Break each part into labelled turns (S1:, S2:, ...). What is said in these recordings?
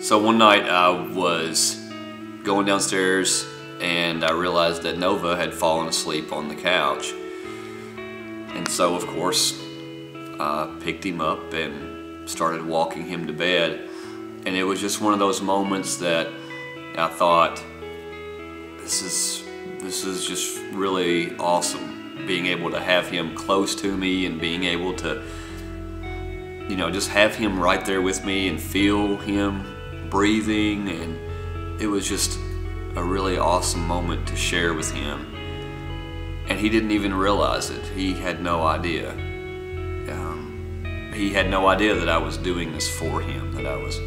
S1: So one night I was going downstairs and I realized that Nova had fallen asleep on the couch. And so of course I picked him up and started walking him to bed. And it was just one of those moments that I thought, this is just really awesome, being able to have him close to me and being able to, you know, just have him right there with me and feel him breathing. And it was just a really awesome moment to share with him. And he didn't even realize it. He had no idea. He had no idea that I was doing this for him, that I was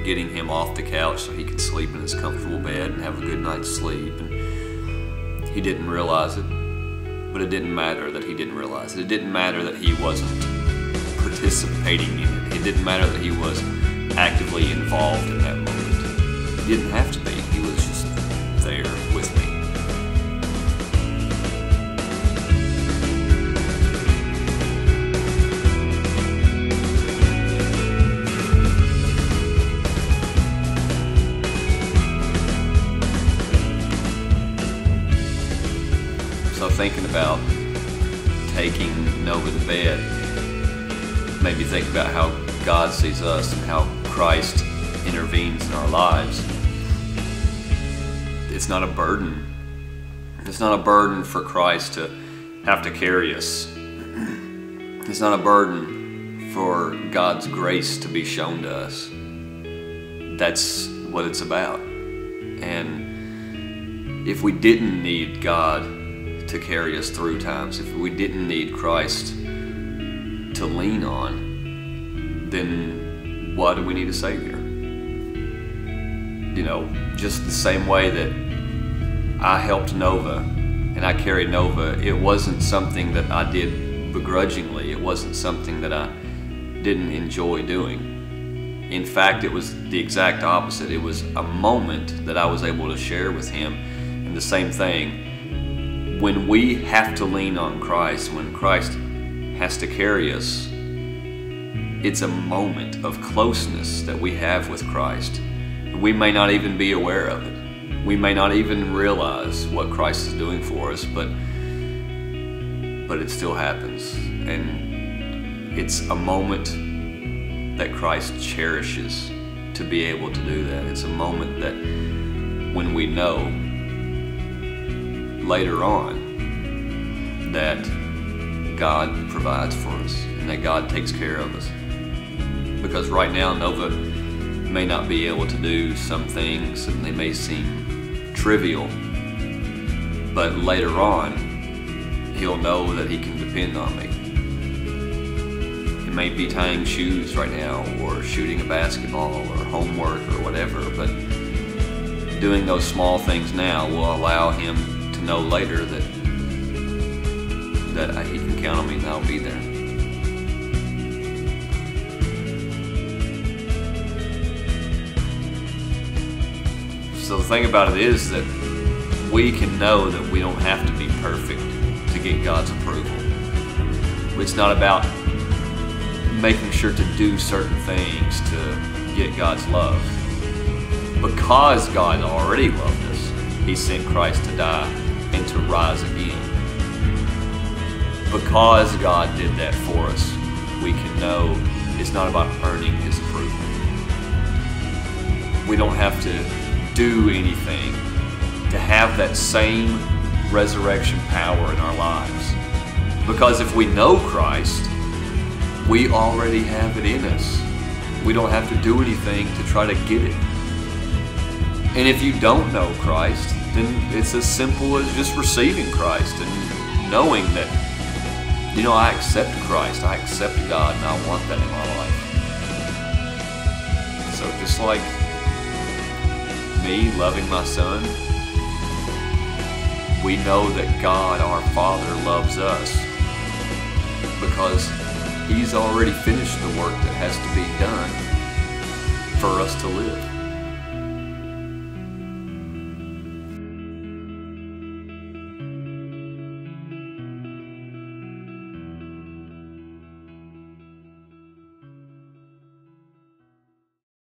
S1: getting him off the couch so he could sleep in his comfortable bed and have a good night's sleep. And he didn't realize it, but it didn't matter that he didn't realize it. It didn't matter that he wasn't participating in it. It didn't matter that he was actively involved in that moment. He didn't have to be. He was just there with me. So thinking about taking Nova to bed made me think about how God sees us and how Christ intervenes in our lives. It's not a burden. It's not a burden for Christ to have to carry us. It's not a burden for God's grace to be shown to us. That's what it's about. And if we didn't need God to carry us through times, if we didn't need Christ to lean on, then why do we need a Savior? You know, just the same way that I helped Nova and I carried Nova, it wasn't something that I did begrudgingly. It wasn't something that I didn't enjoy doing. In fact, it was the exact opposite. It was a moment that I was able to share with him. And the same thing, when we have to lean on Christ, when Christ has to carry us, it's a moment of closeness that we have with Christ. We may not even be aware of it. We may not even realize what Christ is doing for us, but it still happens. And it's a moment that Christ cherishes to be able to do that. It's a moment that when we know later on that God provides for us and that God takes care of us. Because right now Nova may not be able to do some things and they may seem trivial, but later on he'll know that he can depend on me. It may be tying shoes right now or shooting a basketball or homework or whatever, but doing those small things now will allow him to know later that he can count on me and I'll be there. So the thing about it is that we can know that we don't have to be perfect to get God's approval. It's not about making sure to do certain things to get God's love. Because God already loved us, He sent Christ to die and to rise again. Because God did that for us, we can know it's not about earning His approval. We don't have to do anything to have that same resurrection power in our lives. Because if we know Christ, we already have it in us. We don't have to do anything to try to get it. And if you don't know Christ, then it's as simple as just receiving Christ and knowing that, you know, I accept Christ, I accept God, and I want that in my life. So just like me loving my son, we know that God, our Father, loves us because He's already finished the work that has to be done for us to live.